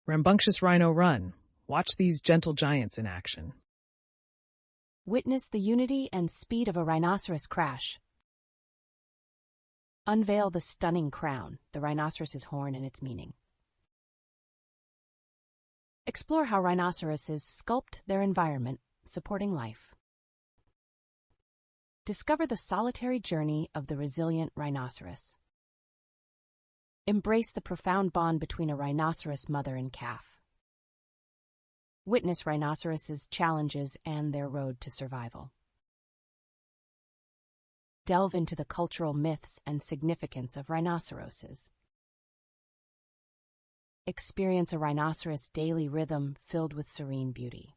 Rambunctious rhino run. Watch these gentle giants in action. Witness the unity and speed of a rhinoceros crash. Unveil the stunning crown, the rhinoceros's horn and its meaning. Explore how rhinoceroses sculpt their environment, supporting life. Discover the solitary journey of the resilient rhinoceros. Embrace the profound bond between a rhinoceros mother and calf. Witness rhinoceroses' challenges and their road to survival. Delve into the cultural myths and significance of rhinoceroses. Experience a rhinoceros daily rhythm filled with serene beauty.